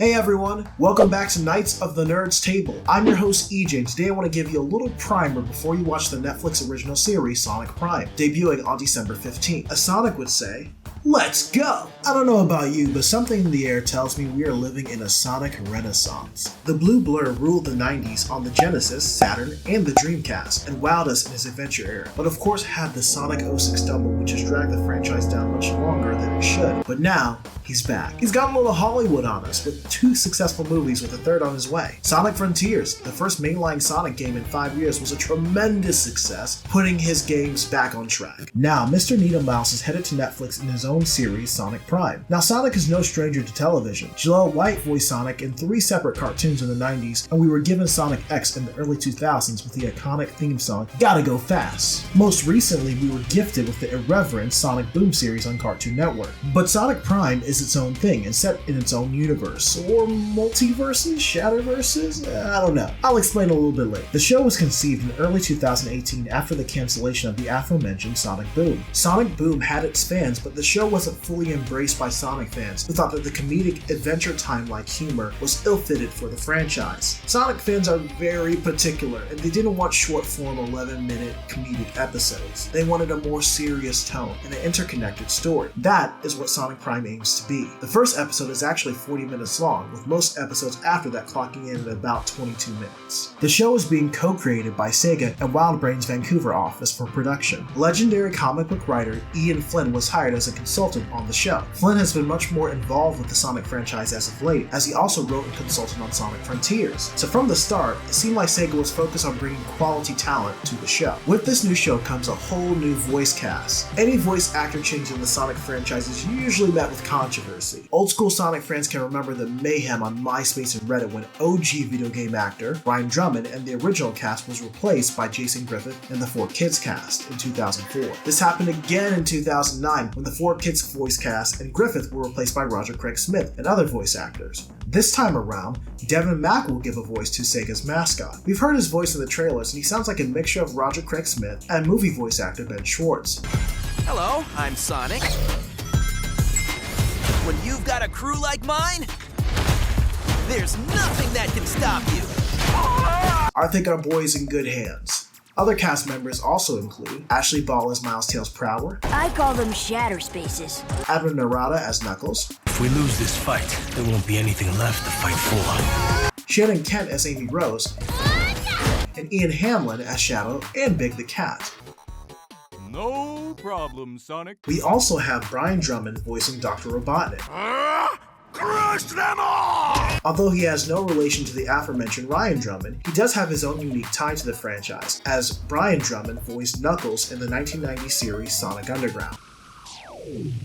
Hey everyone, welcome back to Knights of the Nerds Table. I'm your host EJ, and today I want to give you a little primer before you watch the Netflix original series Sonic Prime, debuting on December 15th. As Sonic would say, let's go! I don't know about you, but something in the air tells me we are living in a Sonic renaissance. The blue blur ruled the 90s on the Genesis, Saturn, and the Dreamcast, and wowed us in his adventure era, but of course had the Sonic 06 double, which has dragged the franchise down much longer than it should. But now, he's back. He's got a little Hollywood on us, with 2 successful movies with a third on his way. Sonic Frontiers, the first mainline Sonic game in 5 years, was a tremendous success, putting his games back on track. Now, Mr. Needle Mouse is headed to Netflix in his own series, Sonic Prime. Now, Sonic is no stranger to television. Jaleel White voiced Sonic in 3 separate cartoons in the 90s, and we were given Sonic X in the early 2000s with the iconic theme song, Gotta Go Fast. Most recently, we were gifted with the irreverent Sonic Boom series on Cartoon Network. But Sonic Prime is its own thing and set in its own universe, or multiverses, shatterverses, I don't know. I'll explain a little bit later. The show was conceived in early 2018 after the cancellation of the aforementioned Sonic Boom. Sonic Boom had its fans, but the show wasn't fully embraced by Sonic fans who thought that the comedic adventure time-like humor was ill-fitted for the franchise. Sonic fans are very particular, and they didn't want short-form 11-minute comedic episodes. They wanted a more serious tone and an interconnected story. That is what Sonic Prime aims to be. The first episode is actually 40 minutes long, with most episodes after that clocking in at about 22 minutes. The show is being co-created by Sega and WildBrain's Vancouver office for production. Legendary comic book writer Ian Flynn was hired as a consultant on the show. Flynn has been much more involved with the Sonic franchise as of late, as he also wrote and consulted on Sonic Frontiers. So from the start, it seemed like Sega was focused on bringing quality talent to the show. With this new show comes a whole new voice cast. Any voice actor change in the Sonic franchise is usually met with controversy. Old school Sonic fans can remember the mayhem on MySpace and Reddit when OG video game actor Brian Drummond and the original cast was replaced by Jason Griffith and the 4Kids cast in 2004. This happened again in 2009 when the 4Kids voice cast and Griffith were replaced by Roger Craig Smith and other voice actors. This time around, Devin Mack will give a voice to Sega's mascot. We've heard his voice in the trailers, and he sounds like a mixture of Roger Craig Smith and movie voice actor Ben Schwartz. Hello, I'm Sonic. When you've got a crew like mine, there's nothing that can stop you. I think our boy is in good hands. Other cast members also include Ashley Ball as Miles Tails Prower, I call them shatter spaces. Admin Narada as Knuckles, If we lose this fight, there won't be anything left to fight for. Shannon Kent as Amy Rose, and Ian Hamlin as Shadow and Big the Cat. No problem, Sonic. We also have Brian Drummond voicing Dr. Robotnik. Crush them all! Although he has no relation to the aforementioned Ryan Drummond, he does have his own unique tie to the franchise, as Brian Drummond voiced Knuckles in the 1990 series Sonic Underground.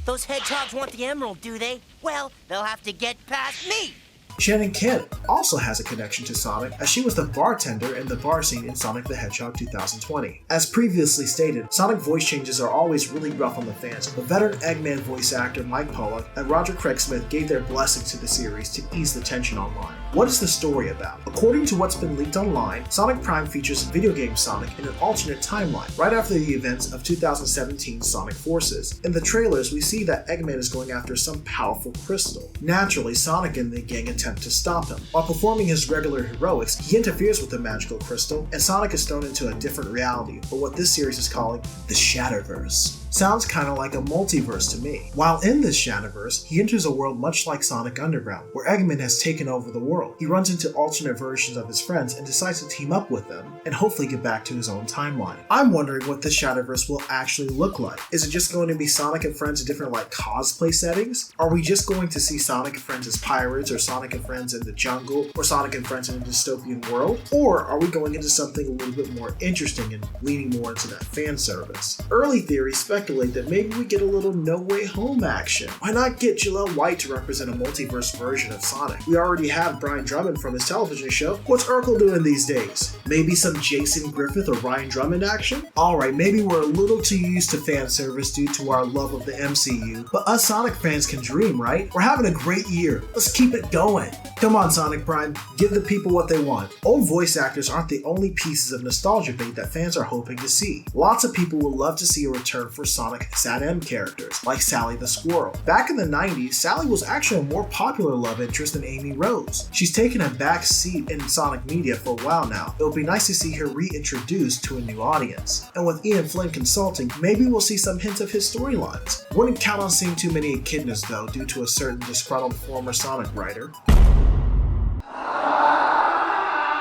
Those hedgehogs want the emerald, do they? Well, they'll have to get past me! Shannon Kent also has a connection to Sonic, as she was the bartender in the bar scene in Sonic the Hedgehog 2020. As previously stated, Sonic voice changes are always really rough on the fans, but veteran Eggman voice actor Mike Pollock and Roger Craig Smith gave their blessing to the series to ease the tension online. What is the story about? According to what's been leaked online, Sonic Prime features video game Sonic in an alternate timeline, right after the events of 2017's Sonic Forces. In the trailers, we see that Eggman is going after some powerful crystal. Naturally, Sonic and the gang attempt to stop him. While performing his regular heroics, he interferes with the magical crystal, and Sonic is thrown into a different reality, or what this series is calling the Shatterverse. Sounds kinda like a multiverse to me. While in this Shatterverse, he enters a world much like Sonic Underground, where Eggman has taken over the world. He runs into alternate versions of his friends and decides to team up with them, and hopefully get back to his own timeline. I'm wondering what this Shatterverse will actually look like. Is it just going to be Sonic and friends in different cosplay settings? Are we just going to see Sonic and friends as pirates, or Sonic and friends in the jungle, or Sonic and friends in a dystopian world? Or are we going into something a little bit more interesting and leaning more into that fan service? Early theories speculate that maybe we get a little No Way Home action. Why not get Jaleel White to represent a multiverse version of Sonic? We already have Brian Drummond from his television show. What's Urkel doing these days? Maybe some Jason Griffith or Ryan Drummond action? Alright, maybe we're a little too used to fan service due to our love of the MCU, but us Sonic fans can dream, right? We're having a great year. Let's keep it going. Come on, Sonic Prime, give the people what they want. Old voice actors aren't the only pieces of nostalgia bait that fans are hoping to see. Lots of people would love to see a return for Sonic SatM characters, like Sally the Squirrel. Back in the 90s, Sally was actually a more popular love interest than Amy Rose. She's taken a back seat in Sonic media for a while now. It would be nice to see her reintroduced to a new audience. And with Ian Flynn consulting, maybe we'll see some hints of his storylines. Wouldn't count on seeing too many echidnas though, due to a certain disgruntled former Sonic writer.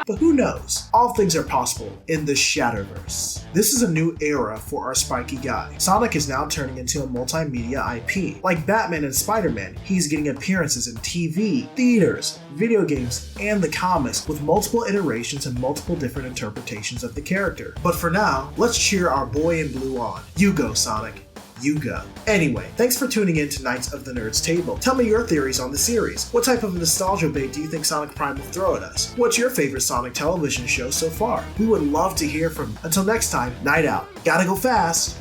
But who knows? All things are possible in the Shatterverse. This is a new era for our spiky guy. Sonic is now turning into a multimedia IP. Like Batman and Spider-Man, he's getting appearances in TV, theaters, video games, and the comics, with multiple iterations and multiple different interpretations of the character. But for now, let's cheer our boy in blue on. You go, Sonic. You go. Anyway, thanks for tuning in to Knights of the Nerds Table. Tell me your theories on the series. What type of nostalgia bait do you think Sonic Prime will throw at us? What's your favorite Sonic television show so far? We would love to hear from you. Until next time, night out. Gotta go fast!